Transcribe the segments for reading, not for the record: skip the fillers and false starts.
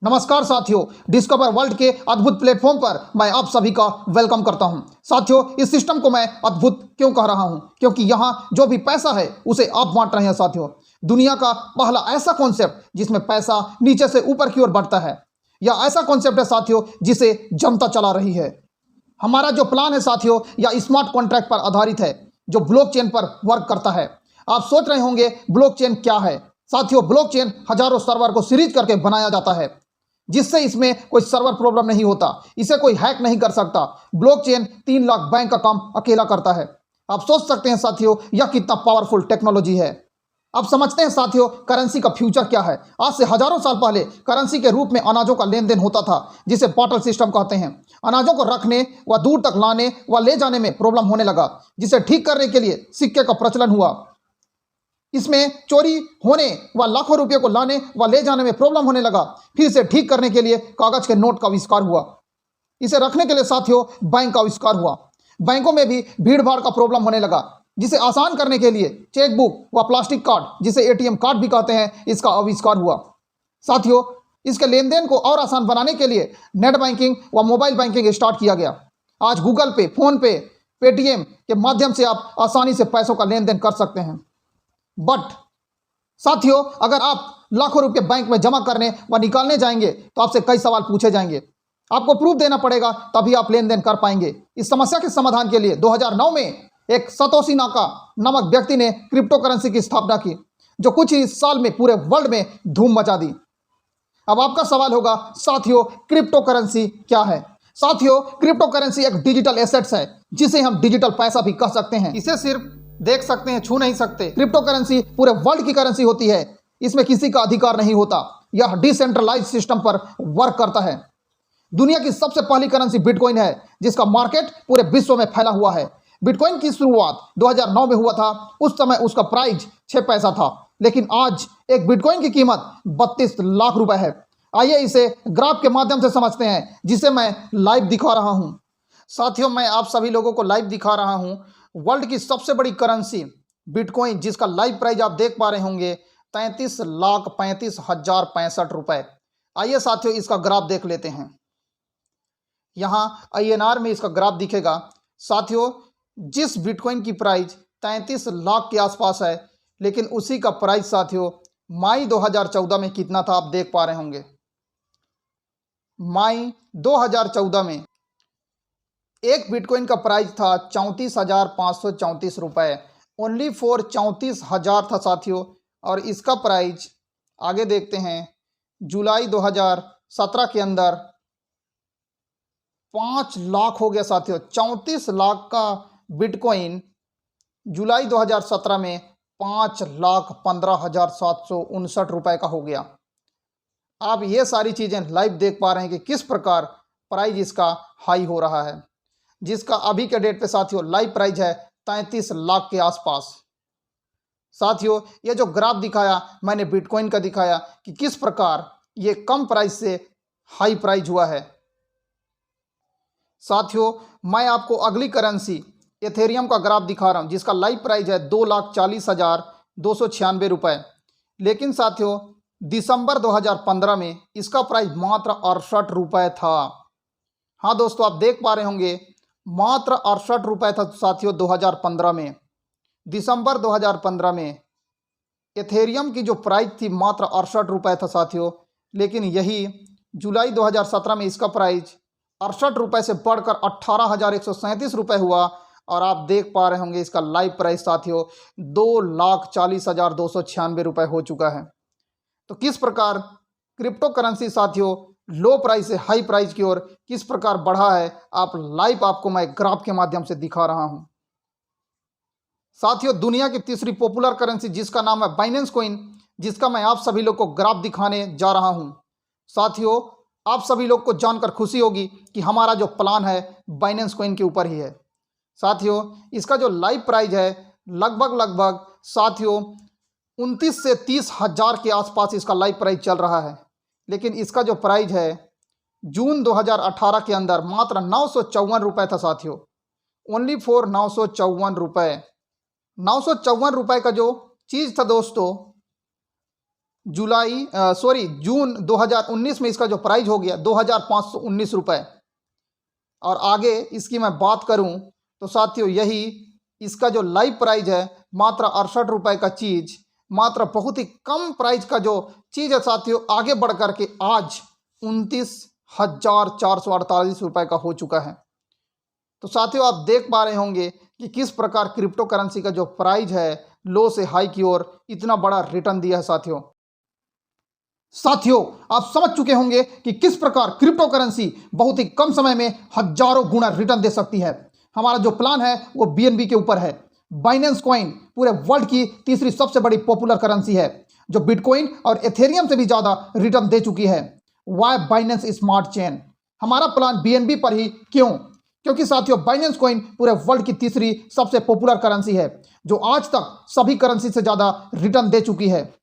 नमस्कार साथियों, discover world के अद्भुत प्लेटफॉर्म पर मैं आप सभी का वेलकम करता हूं। साथियों, इस सिस्टम को मैं अद्भुत क्यों कह रहा हूं? क्योंकि यहां जो भी पैसा है उसे आप बांट रहे हैं। साथियों, दुनिया का पहला ऐसा कॉन्सेप्ट जिसमें पैसा नीचे से ऊपर की ओर बढ़ता है, या ऐसा कॉन्सेप्ट है साथियों जिसे जनता चला रही है। हमारा जो प्लान है साथियों, या स्मार्ट कॉन्ट्रैक्ट पर आधारित है, जो ब्लॉकचेन पर वर्क करता है। आप सोच रहे होंगे ब्लॉकचेन क्या है? साथियों, ब्लॉकचेन हजारों सर्वर को सीरीज करके बनाया जाता है, जिससे इसमें कोई सर्वर प्रॉब्लम नहीं होता, इसे कोई हैक नहीं कर सकता। ब्लॉकचेन 3 लाख बैंक का काम अकेला करता है। आप सोच सकते हैं साथियों, यह कितना पावरफुल टेक्नोलॉजी है। अब समझते हैं साथियों, करेंसी का फ्यूचर क्या है। आज से हजारों साल पहले करेंसी के रूप में अनाजों का लेन देन होता था, जिसे बार्टर सिस्टम कहते हैं। अनाजों को रखने व दूर तक लाने व ले जाने में प्रॉब्लम होने लगा, जिसे ठीक करने के लिए सिक्के का प्रचलन हुआ। इसमें चोरी होने व लाखों रुपए को लाने व ले जाने में प्रॉब्लम होने लगा। फिर इसे ठीक करने के लिए कागज के नोट का आविष्कार हुआ। इसे रखने के लिए साथियों बैंक का आविष्कार हुआ। बैंकों में भी भीड़ भाड़ का प्रॉब्लम होने लगा, जिसे आसान करने के लिए चेकबुक व प्लास्टिक कार्ड, जिसे एटीएम कार्ड भी कहते हैं, इसका आविष्कार हुआ। साथियों, इसके लेन देन को और आसान बनाने के लिए नेट बैंकिंग व मोबाइल बैंकिंग स्टार्ट किया गया। आज गूगल पे, फोन पे, पेटीएम के माध्यम से आप आसानी से पैसों का लेन देन कर सकते हैं। बट साथियों, अगर आप लाखों रुपए बैंक में जमा करने व निकालने जाएंगे तो आपसे कई सवाल पूछे जाएंगे। आपको प्रूफ देना पड़ेगा, तभी आप लेन देन कर पाएंगे। इस समस्या के समाधान के लिए 2009 में एक सतोशी नाका नामक व्यक्ति ने क्रिप्टो करेंसी की स्थापना की, जो कुछ ही साल में पूरे वर्ल्ड में धूम मचा दी। अब आपका सवाल होगा, साथियों क्रिप्टो करेंसी क्या है? साथियों, क्रिप्टो करेंसी एक डिजिटल एसेट्स है, जिसे हम डिजिटल पैसा भी कह सकते हैं। इसे सिर्फ देख सकते हैं, छू नहीं सकते। क्रिप्टो करेंसी पूरे वर्ल्ड की करेंसी होती है। इसमें किसी का अधिकार नहीं होता। यह डिसेंट्रलाइज सिस्टम पर वर्क करता है। दुनिया की सबसे पहली करेंसी बिटकॉइन है, जिसका मार्केट पूरे विश्व में फैला हुआ है। बिटकॉइन की शुरुआत 2009 में हुआ था। उस समय उसका प्राइस 6 पैसा था, लेकिन आज एक बिटकॉइन की कीमत 32 लाख रुपए है। आइए इसे ग्राफ के माध्यम से समझते हैं, जिसे मैं लाइव दिखा रहा हूं। साथियों, मैं आप सभी लोगों को लाइव दिखा रहा हूं वर्ल्ड की सबसे बड़ी करेंसी बिटकॉइन, जिसका लाइव प्राइस आप देख पा रहे होंगे 33,35,065 रुपए। आइए साथियों, इसका ग्राफ देख लेते हैं। यहां INR में इसका ग्राफ दिखेगा। साथियों, जिस बिटकॉइन की प्राइस 33 लाख के आसपास है, लेकिन उसी का प्राइस साथियों मई 2014 में कितना था आप देख पा रहे होंगे। मई 2014 में एक बिटकॉइन का प्राइस था 34,534 रुपए। ओनली फॉर 34,000 था साथियों। और इसका प्राइस आगे देखते हैं, जुलाई 2017 के अंदर 5 लाख हो गया साथियों। 34 लाख का बिटकॉइन जुलाई 2017 में 5,15,759 रुपए का हो गया। आप ये सारी चीज़ें लाइव देख पा रहे हैं कि किस प्रकार प्राइस इसका हाई हो रहा है, जिसका अभी के डेट पे साथियों लाइव प्राइस है 33 लाख के आसपास। साथियों, ये जो ग्राफ दिखाया मैंने बिटकॉइन का दिखाया कि किस प्रकार ये कम प्राइस से हाई प्राइस हुआ है। साथियों, मैं आपको अगली करेंसी एथेरियम का ग्राफ दिखा रहा हूं, जिसका लाइव प्राइस है 2,40,296 रुपए। लेकिन साथियों, दिसंबर 2015 में इसका प्राइस मात्र 68 रुपए था। हाँ दोस्तों, आप देख पा रहे होंगे मात्र 68 रुपए था साथियों 2015 में। दिसंबर 2015 में एथेरियम की जो प्राइस थी मात्र 68 रुपए था साथियों। लेकिन यही जुलाई 2017 में इसका प्राइस 68 रुपए से बढ़कर 18,137 रुपए हुआ। और आप देख पा रहे होंगे इसका लाइव प्राइस साथियों 2,40,296 रुपए हो चुका है। तो किस प्रकार क्रिप्टो करेंसी साथियों लो प्राइस से हाई प्राइस की ओर किस प्रकार बढ़ा है, आप लाइव आपको मैं ग्राफ के माध्यम से दिखा रहा हूं। साथियों, दुनिया की तीसरी पॉपुलर करेंसी जिसका नाम है बाइनेंस कॉइन, जिसका मैं आप सभी लोग को ग्राफ दिखाने जा रहा हूं। साथियों, आप सभी लोग को जानकर खुशी होगी कि हमारा जो प्लान है बाइनेंस कॉइन के ऊपर ही है। साथियों, इसका जो लाइव प्राइस है लगभग साथियों 29 से 30 हजार के आसपास इसका लाइव प्राइस चल रहा है। लेकिन इसका जो प्राइस है जून 2018 के अंदर मात्र 954 रुपए था साथियों। ओनली फॉर 954 रुपए। 954 रुपए का जो चीज़ था दोस्तों, जून 2019 में इसका जो प्राइस हो गया 2519 रुपये। और आगे इसकी मैं बात करूं तो साथियों यही इसका जो लाइव प्राइस है मात्र 68 रुपये का चीज़, मात्र बहुत ही कम प्राइस का जो चीज़ है साथियों, आगे बढ़ कर के आज 29,448 रुपये का हो चुका है। तो साथियों आप देख पा रहे होंगे कि किस प्रकार क्रिप्टो करेंसी का जो प्राइस है लो से हाई की ओर इतना बड़ा रिटर्न दिया है। साथियों आप समझ चुके होंगे कि किस प्रकार क्रिप्टो करेंसी बहुत ही कम समय में हजारों गुना रिटर्न दे सकती है। हमारा जो प्लान है वो BNB के ऊपर है। बाइनेंस कॉइन पूरे वर्ल्ड की तीसरी सबसे बड़ी पॉपुलर करेंसी है जो बिटकॉइन और एथेरियम से भी ज़्यादा रिटर्न दे चुकी है। वाई बाइनेंस स्मार्ट चेन, हमारा प्लान BNB पर ही क्यों? क्योंकि साथियों बाइनेंस कॉइन पूरे वर्ल्ड की तीसरी सबसे पॉपुलर करेंसी है जो आज तक सभी करेंसी से ज़्यादा रिटर्न दे चुकी है।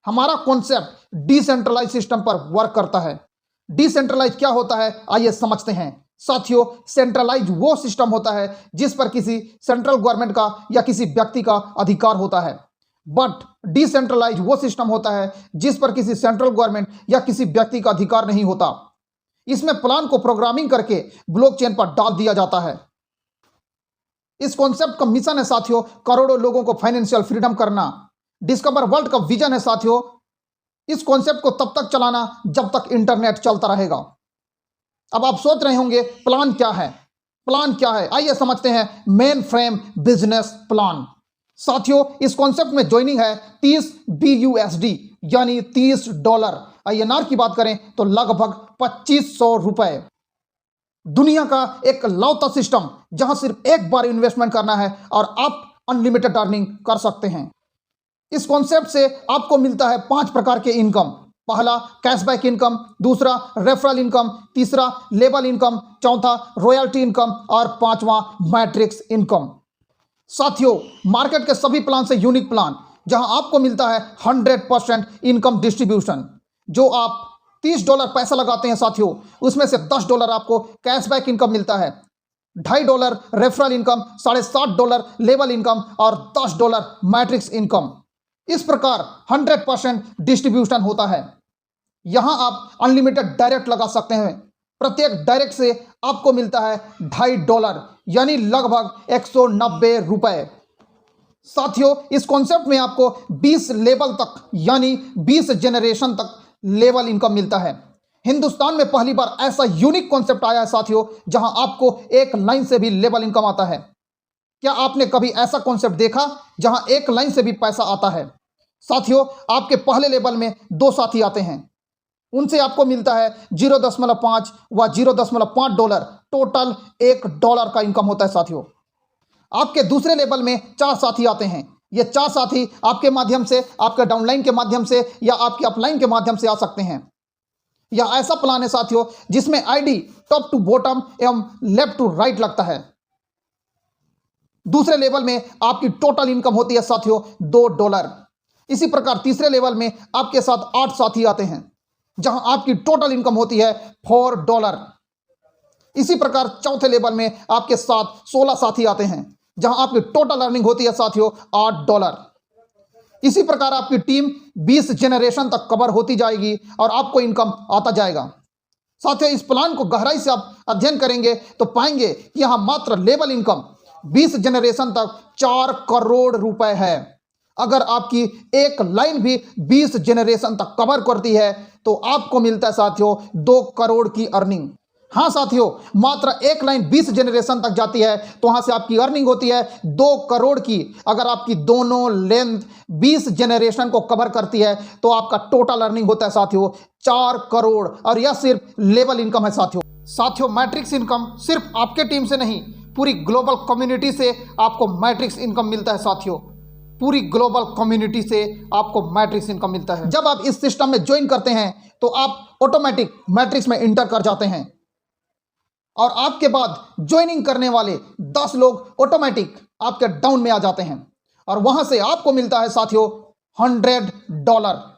हमारा कॉन्सेप्ट डिसेंट्रलाइज सिस्टम पर वर्क करता है। डिसेंट्रलाइज क्या होता है आइए समझते हैं। साथियों सेंट्रलाइज वो सिस्टम होता है जिस पर किसी सेंट्रल गवर्नमेंट का या किसी व्यक्ति का अधिकार होता है, बट डिसेंट्रलाइज वो सिस्टम होता है जिस पर किसी सेंट्रल गवर्नमेंट या किसी व्यक्ति का अधिकार नहीं होता। इसमें प्लान को प्रोग्रामिंग करके ब्लॉकचेन पर डाल दिया जाता है। इस कॉन्सेप्ट का मिशन है साथियों करोड़ों लोगों को फाइनेंशियल फ्रीडम करना। डिस्कवर वर्ल्ड का विजन है साथियों इस कॉन्सेप्ट को तब तक चलाना जब तक इंटरनेट चलता रहेगा। अब आप सोच रहे होंगे प्लान क्या है? प्लान क्या है आइए समझते हैं। Main frame business plan. साथियों इस कॉन्सेप्ट में ज्वाइनिंग है 30 BUSD यानी $30। INR की बात करें तो लगभग 2500 रुपए। दुनिया का एक लौता सिस्टम जहां सिर्फ एक बार इन्वेस्टमेंट करना है और आप अनलिमिटेड अर्निंग कर सकते हैं। इस कॉन्सेप्ट से आपको मिलता है 5 प्रकार के इनकम। पहला कैशबैक इनकम, दूसरा रेफरल इनकम, तीसरा लेबल इनकम, चौथा रॉयल्टी इनकम और पांचवा मैट्रिक्स इनकम। साथियों मार्केट के सभी प्लान से यूनिक प्लान जहां आपको मिलता है 100% इनकम डिस्ट्रीब्यूशन। जो आप $30 पैसा लगाते हैं साथियों उसमें से $10 आपको कैशबैक इनकम मिलता है, $2.5 रेफरल इनकम, $7.5 लेबल इनकम और $10 मैट्रिक्स इनकम। इस प्रकार 100% डिस्ट्रीब्यूशन होता है। यहां आप अनलिमिटेड डायरेक्ट लगा सकते हैं। प्रत्येक डायरेक्ट से आपको मिलता है $2.5 यानी लगभग 190 रुपए। साथियों इस कॉन्सेप्ट में आपको 20 लेवल तक यानी 20 जनरेशन तक लेवल इनकम मिलता है। हिंदुस्तान में पहली बार ऐसा यूनिक कॉन्सेप्ट आया है साथियों जहां आपको एक लाइन से भी लेवल इनकम आता है। क्या आपने कभी ऐसा कॉन्सेप्ट देखा जहां एक लाइन से भी पैसा आता है? साथियों आपके पहले लेवल में 2 साथी आते हैं, उनसे आपको मिलता है 0.5 व $0.5, टोटल $1 का इनकम होता है। साथियों आपके दूसरे लेवल में 4 साथी आते हैं। ये 4 साथी आपके माध्यम से, आपके डाउनलाइन के माध्यम से या आपके अपलाइन के माध्यम से आ सकते हैं। यह ऐसा प्लान है साथियों जिसमें ID टॉप टू बॉटम एवं लेफ्ट टू राइट लगता है। दूसरे लेवल में आपकी टोटल इनकम होती है साथियों $2। इसी प्रकार तीसरे लेवल में आपके साथ 8 साथी आते हैं जहां आपकी टोटल इनकम होती है $4। इसी प्रकार चौथे लेवल में आपके साथ 16 साथी आते हैं जहां आपकी टोटल अर्निंग होती है साथियों $8। इसी प्रकार आपकी टीम 20 जनरेशन तक कवर होती जाएगी और आपको इनकम आता जाएगा। साथियों इस प्लान को गहराई से आप अध्ययन करेंगे तो पाएंगे कि यहां मात्र लेवल इनकम 20 जनरेशन तक 4 करोड़ रुपए है। अगर आपकी एक लाइन भी 20 जनरेशन तक कवर करती है तो आपको मिलता है साथियों 2 करोड़ की अर्निंग। हाँ साथियों मात्र एक लाइन 20 जनरेशन तक जाती है तो वहां से आपकी अर्निंग होती है 2 करोड़ की। अगर आपकी दोनों लेंथ 20 जनरेशन को कवर करती है तो आपका टोटल अर्निंग होता है साथियों 4 करोड़। और यह सिर्फ लेवल इनकम है साथियों मैट्रिक्स इनकम सिर्फ आपके टीम से नहीं पूरी ग्लोबल कम्युनिटी से आपको मैट्रिक्स इनकम मिलता है। साथियों पूरी ग्लोबल कम्युनिटी से आपको मैट्रिक्स इनकम मिलता है। जब आप इस सिस्टम में ज्वाइन करते हैं तो आप ऑटोमेटिक मैट्रिक्स में इंटर कर जाते हैं और आपके बाद ज्वाइनिंग करने वाले 10 लोग ऑटोमेटिक आपके डाउन में आ जाते हैं और वहां से आपको मिलता है साथियों $100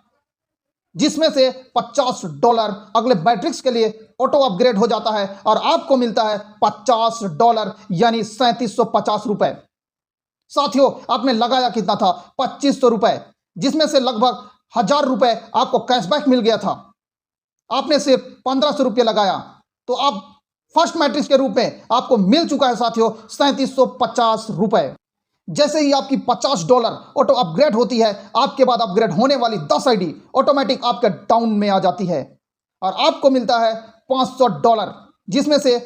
जिसमें से $50 अगले मैट्रिक्स के लिए ऑटो अपग्रेड हो जाता है और आपको मिलता है $50 यानी 3750 रुपए। साथियों आपने लगाया कितना था? 2500 रुपए, जिसमें से लगभग 1000 रुपये आपको कैशबैक मिल गया था, आपने सिर्फ 1500 रुपये लगाया, तो आप फर्स्ट मैट्रिक्स के रूप में आपको मिल चुका है साथियों 3750 रुपये। जैसे ही आपकी $50 ऑटो अपग्रेड होती है, आपके बाद अपग्रेड होने वाली 10 आईडी ऑटोमेटिक आपके डाउन में आ जाती है और आपको मिलता है $500, जिसमें से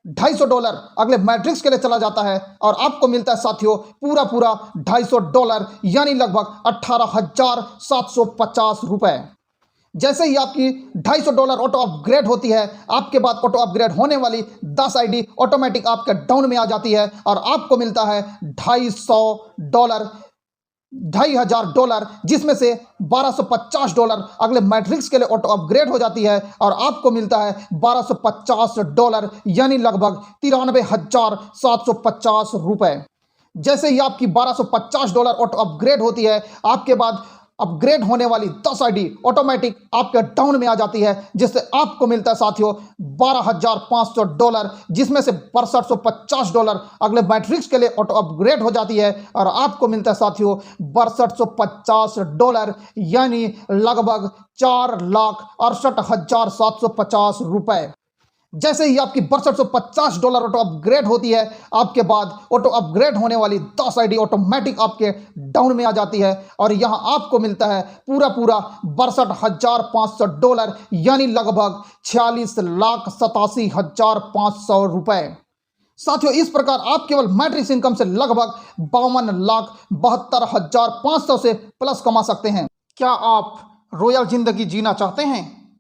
$250 अगले मैट्रिक्स के लिए चला जाता है और आपको मिलता है साथियों पूरा $250, यानी लगभग 18,750 रुपये। जैसे ही आपकी $250 ऑटो अपग्रेड होती है, आपके बाद ऑटो अपग्रेड होने वाली 10 आईडी ऑटोमेटिक आपके डाउन में आ जाती है और आपको मिलता है $2,500, जिसमें से $1250 अगले मैट्रिक्स के लिए ऑटो अपग्रेड हो जाती है और आपको मिलता है $1250, यानी लगभग $93,750 रुपये। जैसे ही आपकी $1250 ऑटो अपग्रेड होती है, आपके बाद अपग्रेड होने वाली 10 आईडी ऑटोमेटिक आपके डाउन में आ जाती है, जिससे आपको मिलता है साथियों $12,500, जिसमें से $6250 अगले मैट्रिक्स के लिए ऑटो अपग्रेड हो जाती है और आपको मिलता है साथियों $6250, यानी लगभग $4,68,750 रुपये। जैसे ही आपकी $6250 ऑटो अपग्रेड होती है, आपके बाद ऑटो अपग्रेड होने वाली 10 आईडी ऑटोमेटिक आपके डाउन में आ जाती है और यहां आपको मिलता है पूरा $62,500, यानी लगभग 46,87,500 रुपये। साथियों, इस प्रकार आप केवल मैट्रिक्स इनकम से लगभग 52,72,500 से प्लस कमा सकते हैं। क्या आप रॉयल जिंदगी जीना चाहते हैं?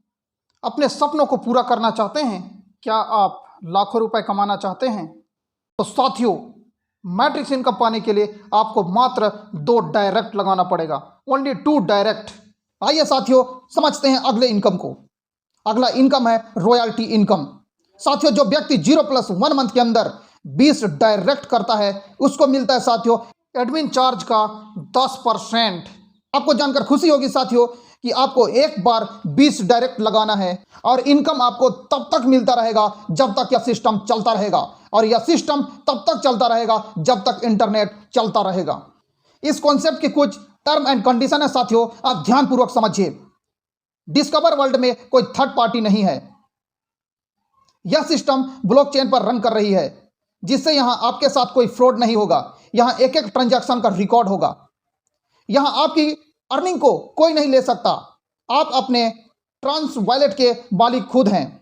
अपने सपनों को पूरा करना चाहते हैं? क्या आप लाखों रुपए कमाना चाहते हैं? तो साथियों, मैट्रिक्स इनकम पाने के लिए आपको मात्र 2 डायरेक्ट लगाना पड़ेगा, ओनली 2 डायरेक्ट। आइए साथियों, समझते हैं अगले इनकम को। अगला इनकम है रॉयल्टी इनकम। साथियों, जो व्यक्ति 0+1 मंथ के अंदर 20 डायरेक्ट करता है, उसको मिलता है साथियों एडमिन चार्ज का 10%। आपको जानकर खुशी होगी साथियों कि आपको एक बार 20 डायरेक्ट लगाना है और इनकम आपको तब तक मिलता रहेगा जब तक यह सिस्टम चलता रहेगा, और यह सिस्टम तब तक चलता रहेगा जब तक इंटरनेट चलता रहेगा। इस कॉन्सेप्ट के कुछ टर्म एंड कंडीशन है साथियों, आप ध्यानपूर्वक समझिए। डिस्कवर वर्ल्ड में कोई थर्ड पार्टी नहीं है। यह सिस्टम ब्लॉकचेन पर रन कर रही है, जिससे यहां आपके साथ कोई फ्रॉड नहीं होगा। यहां एक एक ट्रांजैक्शन का रिकॉर्ड होगा। यहां आपकी अर्निंग को कोई नहीं ले सकता। आप अपने ट्रांस वॉलेट के मालिक खुद हैं।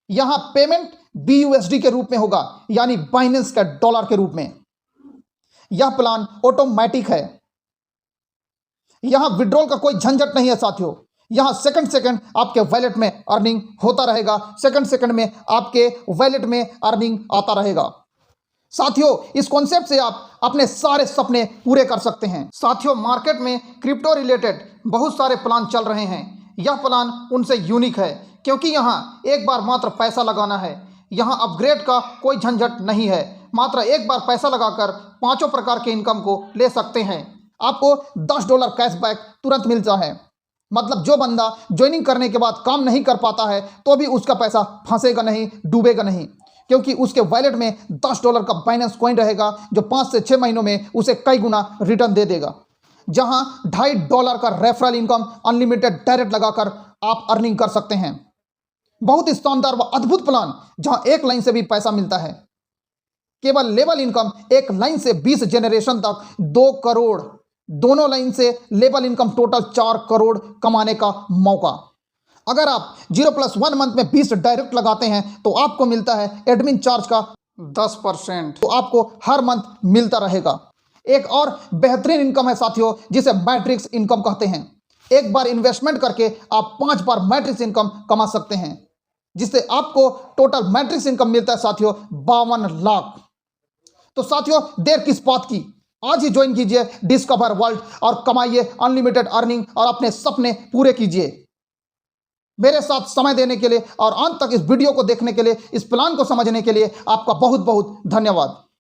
यहां पेमेंट BUSD के रूप में होगा, यानी बाइनेंस का डॉलर के रूप में। यह प्लान ऑटोमेटिक है। यहां विड्रॉल का कोई झंझट नहीं है साथियों। यहां सेकंड आपके वॉलेट में अर्निंग होता रहेगा, सेकंड में आपके वॉलेट में अर्निंग आता रहेगा। साथियों, इस कॉन्सेप्ट से आप अपने सारे सपने पूरे कर सकते हैं। साथियों, मार्केट में क्रिप्टो रिलेटेड बहुत सारे प्लान चल रहे हैं। यह प्लान उनसे यूनिक है क्योंकि यहाँ एक बार मात्र पैसा लगाना है। यहाँ अपग्रेड का कोई झंझट नहीं है। मात्र एक बार पैसा लगाकर 5 प्रकार के इनकम को ले सकते हैं। आपको $10 कैशबैक तुरंत मिलता है। मतलब जो बंदा ज्वाइनिंग करने के बाद काम नहीं कर पाता है, तो भी उसका पैसा फंसेगा नहीं, डूबेगा नहीं, क्योंकि उसके वॉलेट में $10 का बाइनेंस कॉइन रहेगा, जो 5 से 6 महीनों में उसे कई गुना रिटर्न दे देगा। जहां $2.5 का रेफरल इनकम अनलिमिटेड डायरेक्ट लगाकर आप अर्निंग कर सकते हैं। बहुत ही शानदार व अद्भुत प्लान, जहां एक लाइन से भी पैसा मिलता है। केवल लेवल इनकम एक लाइन से 20 जनरेशन तक 2 करोड़, दोनों लाइन से लेवल इनकम टोटल 4 करोड़ कमाने का मौका। अगर आप 0+1 मंथ में 20 डायरेक्ट लगाते हैं तो आपको मिलता है एडमिन चार्ज का 10%, तो आपको हर मंथ मिलता रहेगा। एक और बेहतरीन इनकम है साथियों, जिसे मैट्रिक्स इनकम कहते हैं। एक बार इन्वेस्टमेंट करके आप 5 बार मैट्रिक्स इनकम कमा सकते हैं, जिससे आपको टोटल मैट्रिक्स इनकम मिलता है साथियों 52 लाख। तो साथियों, देर किस बात की, आज ही ज्वाइन कीजिए डिस्कवर वर्ल्ड और कमाइए अनलिमिटेड अर्निंग और अपने सपने पूरे कीजिए। मेरे साथ समय देने के लिए और अंत तक इस वीडियो को देखने के लिए, इस प्लान को समझने के लिए आपका बहुत बहुत धन्यवाद।